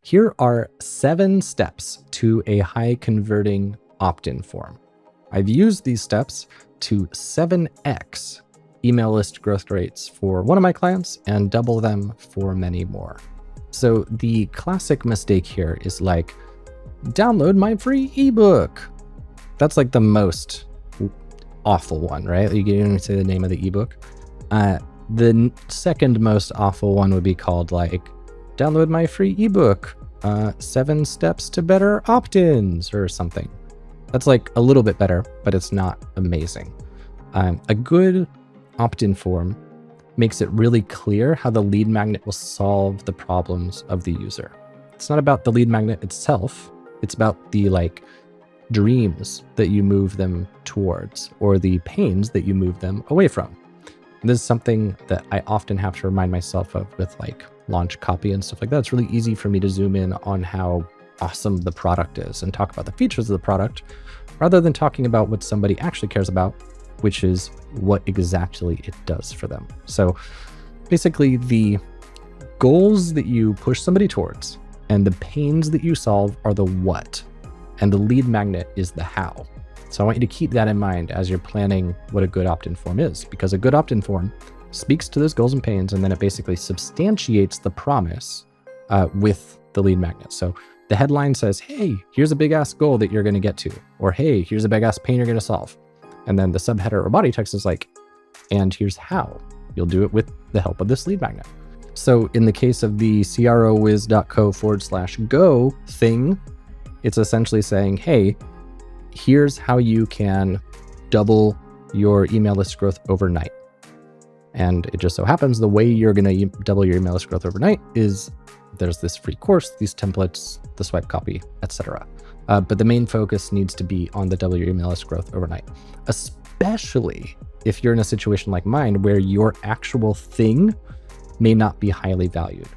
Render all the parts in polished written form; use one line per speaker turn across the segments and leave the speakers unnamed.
Here are 7 steps to a high converting opt-in form. I've used these steps to 7x email list growth rates for one of my clients and double them for many more. So the classic mistake here is like, download my free ebook. That's like the most awful one, right? You can't even say the name of the ebook. The second most awful one would be called like, download my free ebook, 7 steps to better opt-ins or something. That's like a little bit better, but it's not amazing. A good opt-in form makes it really clear how the lead magnet will solve the problems of the user. It's not about the lead magnet itself. It's about the like dreams that you move them towards or the pains that you move them away from. And this is something that I often have to remind myself of with like launch copy and stuff like that. It's really easy for me to zoom in on how awesome the product is and talk about the features of the product rather than talking about what somebody actually cares about, which is what exactly it does for them. So basically the goals that you push somebody towards and the pains that you solve are the what, and the lead magnet is the how. So I want you to keep that in mind as you're planning what a good opt-in form is, because a good opt-in form speaks to those goals and pains, and then it basically substantiates the promise with the lead magnet. So the headline says, hey, here's a big ass goal that you're going to get to, or hey, here's a big ass pain you're going to solve. And then the subheader or body text is like, and here's how. You'll do it with the help of this lead magnet. So in the case of the crowiz.co/go thing, it's essentially saying, hey, here's how you can double your email list growth overnight. And it just so happens the way you're going to double your email list growth overnight is there's this free course, these templates, the swipe copy, etc. But the main focus needs to be on the double your email list growth overnight, especially if you're in a situation like mine where your actual thing may not be highly valued.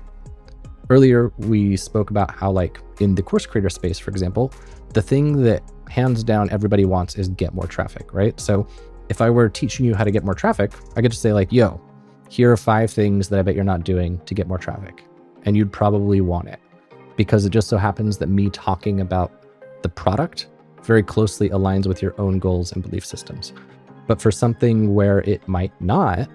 Earlier, we spoke about how like in the course creator space, for example, the thing that hands down everybody wants is get more traffic, right? So if I were teaching you how to get more traffic, I could just say like, yo, here are 5 things that I bet you're not doing to get more traffic. And you'd probably want it because it just so happens that me talking about the product very closely aligns with your own goals and belief systems. But for something where it might not,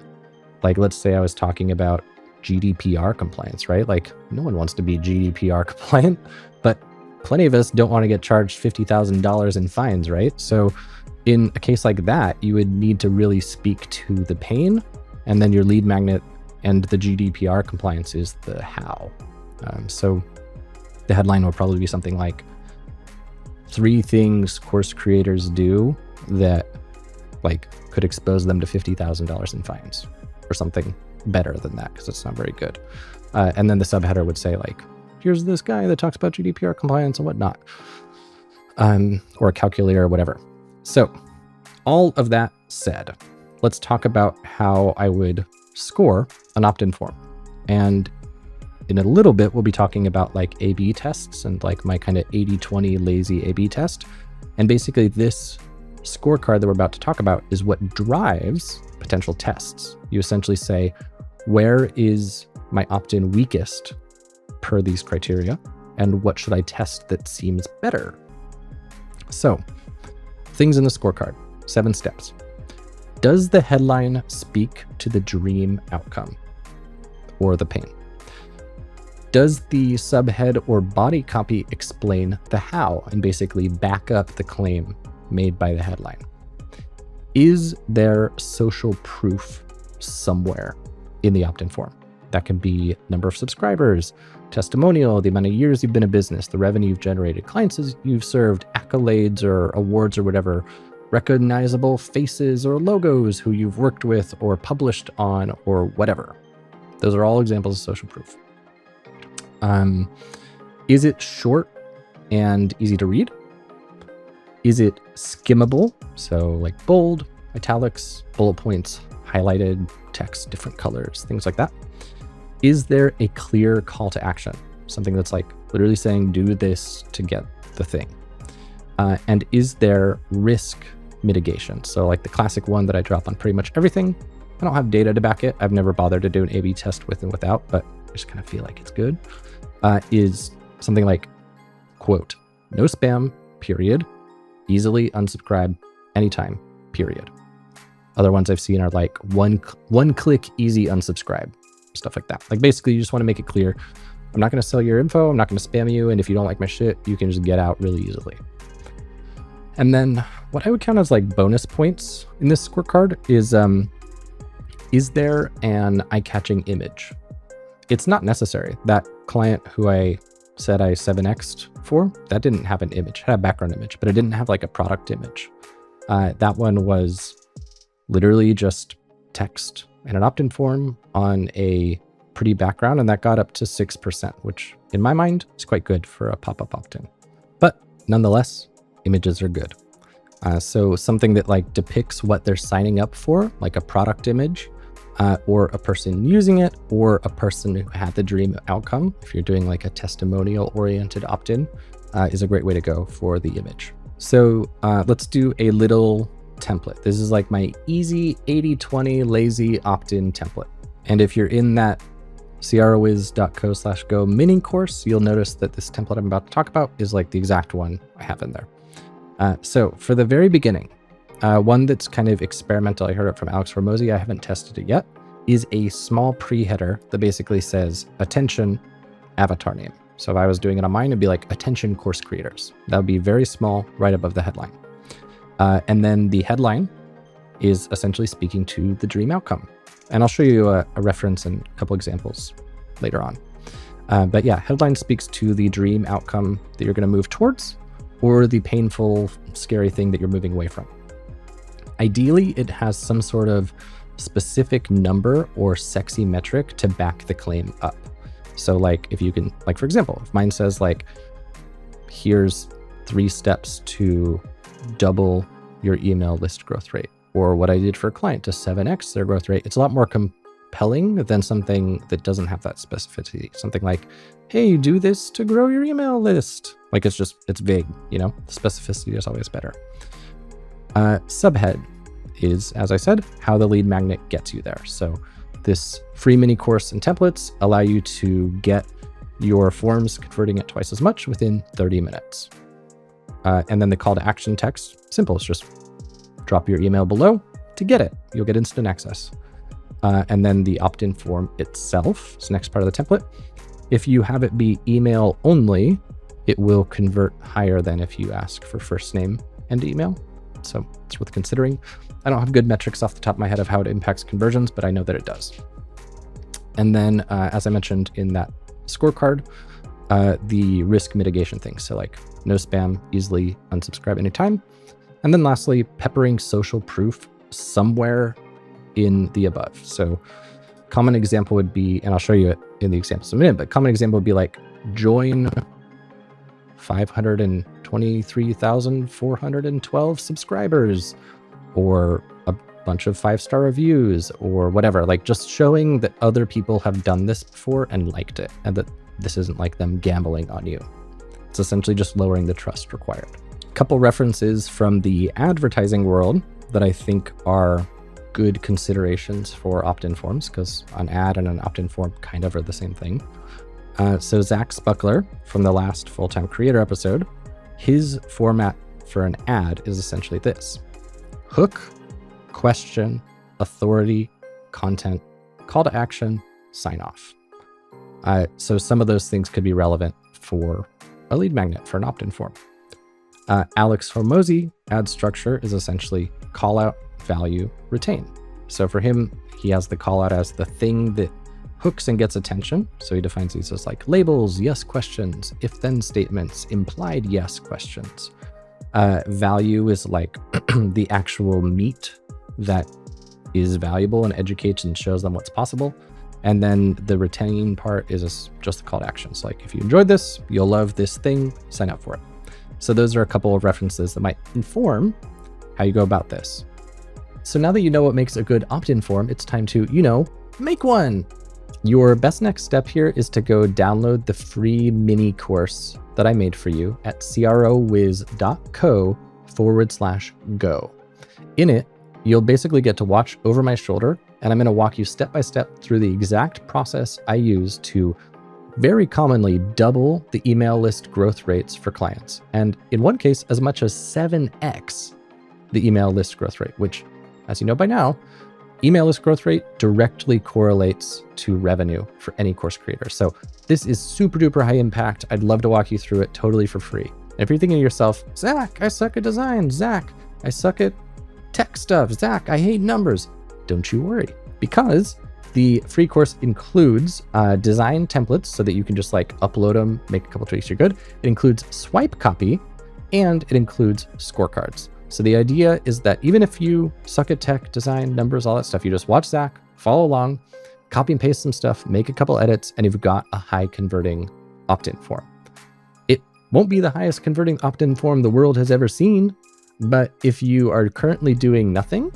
like let's say I was talking about GDPR compliance, right? Like no one wants to be GDPR compliant, but plenty of us don't want to get charged $50,000 in fines, right? So in a case like that, you would need to really speak to the pain, and then your lead magnet and the GDPR compliance is the how. So the headline will probably be something like 3 things course creators do that like could expose them to $50,000 in fines, or something better than that, because it's not very good. And then the subheader would say like, here's this guy that talks about GDPR compliance and whatnot, or a calculator or whatever. So all of that said, let's talk about how I would score an opt-in form. And in a little bit, we'll be talking about like A/B tests and like my kind of 80-20 lazy A/B test. And basically this scorecard that we're about to talk about is what drives potential tests. You essentially say, where is my opt-in weakest per these criteria? And what should I test that seems better? So things in the scorecard, 7 steps. Does the headline speak to the dream outcome or the pain? Does the subhead or body copy explain the how and basically back up the claim made by the headline? Is there social proof somewhere in the opt-in form? That can be number of subscribers, testimonial, the amount of years you've been in business, the revenue you've generated, clients you've served, accolades or awards or whatever, recognizable faces or logos who you've worked with or published on or whatever. Those are all examples of social proof. Is it short and easy to read? Is it skimmable? So like bold, italics, bullet points, highlighted text, different colors, things like that. Is there a clear call to action? Something that's like literally saying, do this to get the thing. And is there risk mitigation? So like the classic one that I drop on pretty much everything. I don't have data to back it. I've never bothered to do an A/B test with and without, but I just kind of feel like it's good. Is something like, quote, no spam, period, easily unsubscribe anytime, period. Other ones I've seen are like one click, easy unsubscribe, stuff like that. Like basically you just want to make it clear, I'm not going to sell your info, I'm not going to spam you, and if you don't like my shit, you can just get out really easily. And then what I would count as like bonus points in this scorecard is there an eye-catching image? It's not necessary. That client who I said I 7x'd for, that didn't have an image, it had a background image, but it didn't have like a product image. That one was literally just text and an opt-in form on a pretty background, and that got up to 6%, which in my mind is quite good for a pop-up opt-in. But nonetheless, images are good. So something that like depicts what they're signing up for, like a product image, or a person using it, or a person who had the dream outcome, if you're doing like a testimonial oriented opt-in, is a great way to go for the image. So let's do a little template. This is like my easy 80/20 lazy opt-in template. And if you're in that crwiz.co/go mini course, you'll notice that this template I'm about to talk about is like the exact one I have in there. So for the very beginning, one that's kind of experimental, I heard it from Alex Hormozi, I haven't tested it yet, is a small pre-header that basically says, attention, avatar name. So if I was doing it on mine, it'd be like, attention course creators. That would be very small, right above the headline. And then the headline is essentially speaking to the dream outcome. And I'll show you a reference and a couple examples later on. But yeah, headline speaks to the dream outcome that you're going to move towards, or the painful, scary thing that you're moving away from. Ideally, it has some sort of specific number or sexy metric to back the claim up. So like if you can, like for example, if mine says like, here's 3 steps to double your email list growth rate, or what I did for a client to 7x their growth rate, it's a lot more compelling than something that doesn't have that specificity. Something like, hey, do this to grow your email list. Like it's vague, you know, specificity is always better. Subhead is, as I said, how the lead magnet gets you there. So this free mini course and templates allow you to get your forms converting at twice as much within 30 minutes. And then the call to action text, simple, it's just drop your email below to get it. You'll get instant access. And then the opt-in form itself is the next part of the template. If you have it be email only, it will convert higher than if you ask for first name and email. So it's worth considering. I don't have good metrics off the top of my head of how it impacts conversions, but I know that it does. And then, as I mentioned in that scorecard, the risk mitigation thing. So like no spam, easily unsubscribe anytime. And then lastly, peppering social proof somewhere in the above. So common example would be, and I'll show you it in the examples in a minute, but common example would be like join 523,412 subscribers, or a bunch of 5-star reviews, or whatever, like just showing that other people have done this before and liked it, and that this isn't like them gambling on you. It's essentially just lowering the trust required. A couple references from the advertising world that I think are good considerations for opt-in forms, because an ad and an opt-in form kind of are the same thing. So Zach Spuckler from the last Full-Time Creator episode, his format for an ad is essentially this: hook, question, authority, content, call to action, sign off. So some of those things could be relevant for a lead magnet, for an opt-in form. Alex Hormozi ad structure is essentially call out, value, retain. So for him, he has the call out as the thing that hooks and gets attention. So he defines these as like labels, yes questions, if then statements, implied yes questions. Value is like the actual meat that is valuable and educates and shows them what's possible. And then the retain part is just the call to action. So like, if you enjoyed this, you'll love this thing, sign up for it. So those are a couple of references that might inform how you go about this. So now that you know what makes a good opt-in form, it's time to, make one. Your best next step here is to go download the free mini course that I made for you at crwiz.co/go. In it, you'll basically get to watch over my shoulder, and I'm going to walk you step by step through the exact process I use to very commonly double the email list growth rates for clients. And in one case, as much as 7x the email list growth rate, which, as you know by now, email list growth rate directly correlates to revenue for any course creator. So this is super duper high impact. I'd love to walk you through it totally for free. And if you're thinking to yourself, Zach, I suck at design. Zach, I suck at tech stuff. Zach, I hate numbers. Don't you worry, because the free course includes design templates so that you can just like upload them, make a couple tweaks, you're good. It includes swipe copy, and it includes scorecards. So the idea is that even if you suck at tech, design, numbers, all that stuff, you just watch Zach, follow along, copy and paste some stuff, make a couple edits, and you've got a high converting opt-in form. It won't be the highest converting opt-in form the world has ever seen, but if you are currently doing nothing,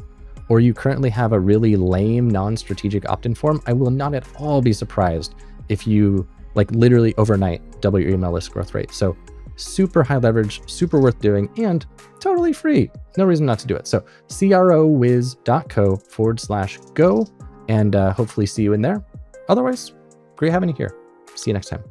or you currently have a really lame, non-strategic opt-in form, I will not at all be surprised if you like literally overnight double your email list growth rate. So super high leverage, super worth doing, and totally free. No reason not to do it. So crowiz.co/go, and hopefully see you in there. Otherwise, great having you here. See you next time.